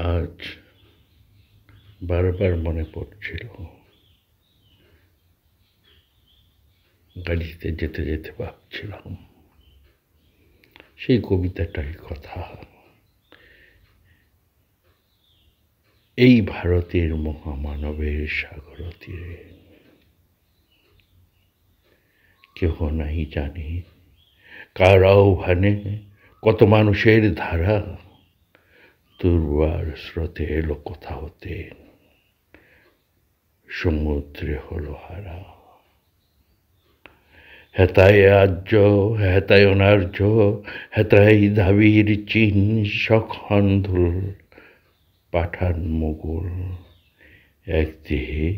আজ বারবার মনে পড়ছিল, গাড়িতে যেতে যেতে ভাবছিলাম সেই কবিতাটাই কথা। এই ভারতের মহামানবের সাগর তীরে কেহ নাই জানে কার আহ্বানে কত মানুষের ধারা দুর্বার স্রোতে এলো কোথা হতে, সমুদ্রে হলো হারা। হেতায় আর্য, হেতায় অনার্য, হেতায় দাবির চীন, সখন্দুল পাঠান মুঘল, এক দেহে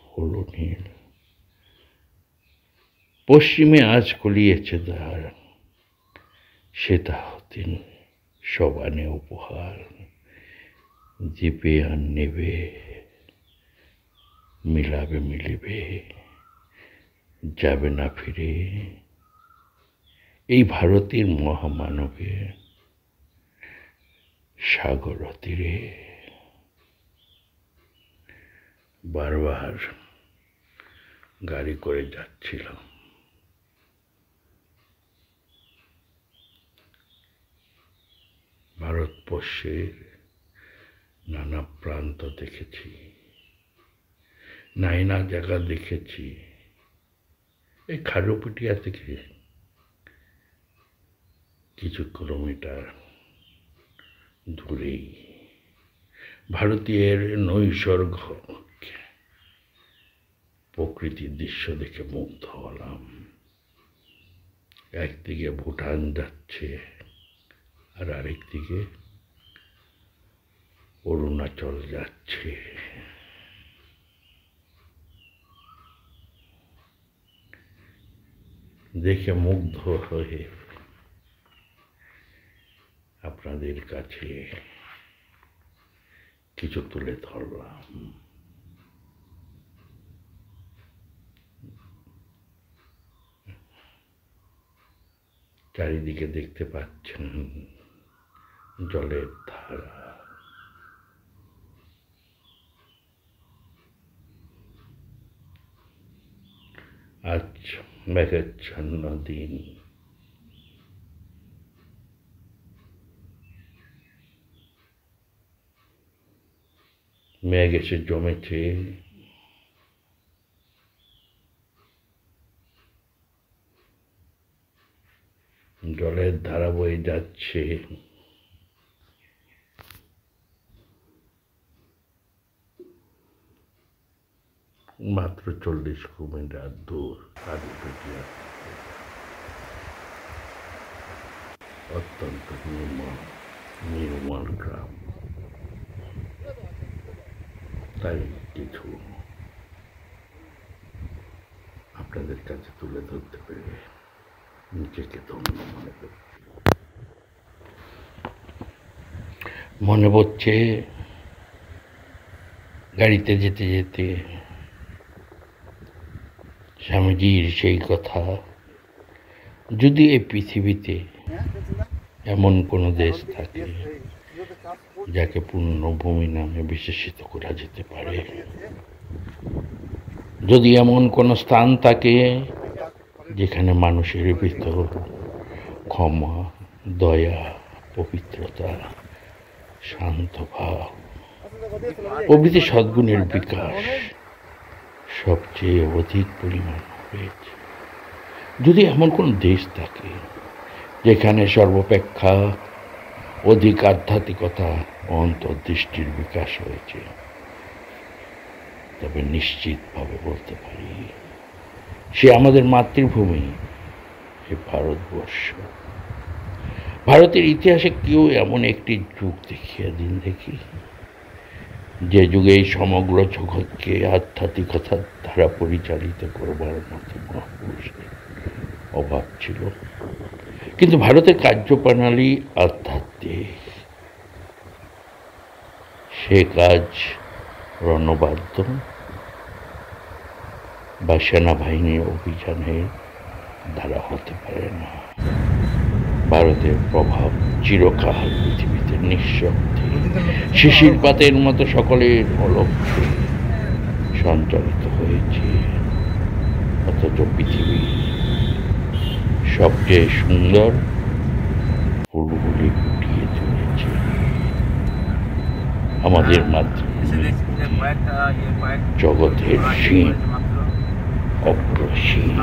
হলো নীল। পশ্চিমে আজ কলিয়েছে দ্বার, সেটা হতেন সবানে উপহার। দিবে আর নেবে, মিলাবে মিলিবে, যাবে না ফিরে এই ভারতের মহামানবের সাগর তীরে। বারবার গাড়ি করে যাচ্ছিলাম, ভারতবর্ষের নানা প্রান্ত দেখেছি, নানা জায়গা দেখেছি। এই খারুপিটিয়া থেকে কিছু কিলোমিটার দূরেই ভারতীয় নৈসর্গ প্রকৃতির দৃশ্য দেখে মুগ্ধ হলাম। একদিকে ভুটান যাচ্ছে আর আরেকদিকে অরুণাচল যাচ্ছে। দেখে মুগ্ধ হয়ে আপনাদের কাছে কিছু তুলে ধরলাম। চারিদিকে দেখতে পাচ্ছেন জলের ধারা। আজ মেঘাচ্ছন্ন দিন, মেঘ এসে জমেছে জলের ধারা বয়ে যাচ্ছে। মাত্র 40 কিলোমিটার দূর খারুপিটিয়া, অত্যন্ত নির্মল গ্রাম। তাই কিছু আপনাদের কাছে তুলে ধরতে পেরে নিজেকে ধন্য মনে করছি। মনে পড়ছে গাড়িতে যেতে যেতে স্বামীজির সেই কথা, যদি এই পৃথিবীতে এমন কোনো দেশ থাকে যাকে পুণ্যভূমি নামে বিশেষিত করা যেতে পারে, যদি এমন কোনো স্থান থাকে যেখানে মানুষের ভিতর ক্ষমা, দয়া, পবিত্রতা, শান্ত ভাব প্রভৃতি সদ্গুণের বিকাশ সবচেয়ে অধিক পরিমাণ হয়েছে, যদি এমন কোন দেশ থাকে যেখানে সর্বাপেক্ষা অধিক আধ্যাত্মিকতা ও অন্তর্দৃষ্টির বিকাশ হয়েছে, তবে নিশ্চিতভাবে বলতে পারি সে আমাদের মাতৃভূমি, সে ভারতবর্ষ। ভারতের ইতিহাসে কেউ এমন একটি যুগ দেখিয়ে দিন দেখি, যে যুগে এই সমগ্র জগৎকে আধ্যাত্মিকতার দ্বারা পরিচালিত করবার মতো মহাপুরুষের অভাব ছিল। কিন্তু ভারতের কার্যপ্রণালী আধ্যাত্মিক, সে কাজ রণবাদ্য বা সেনাবাহিনীর অভিযানের দ্বারা হতে পারে না। ভারতের প্রভাব চিরকাল পৃথিবীতে নিঃশব্দে শিশির পাতের মতো সকলের অলক্ষ্যে সঞ্চালিত হয়েছে, অথচ পৃথিবী সবচেয়ে সুন্দর ফুলগুলি ফুটিয়ে তুলেছে আমাদের মাধ্যমে। জগতের সিং, অপর সিং।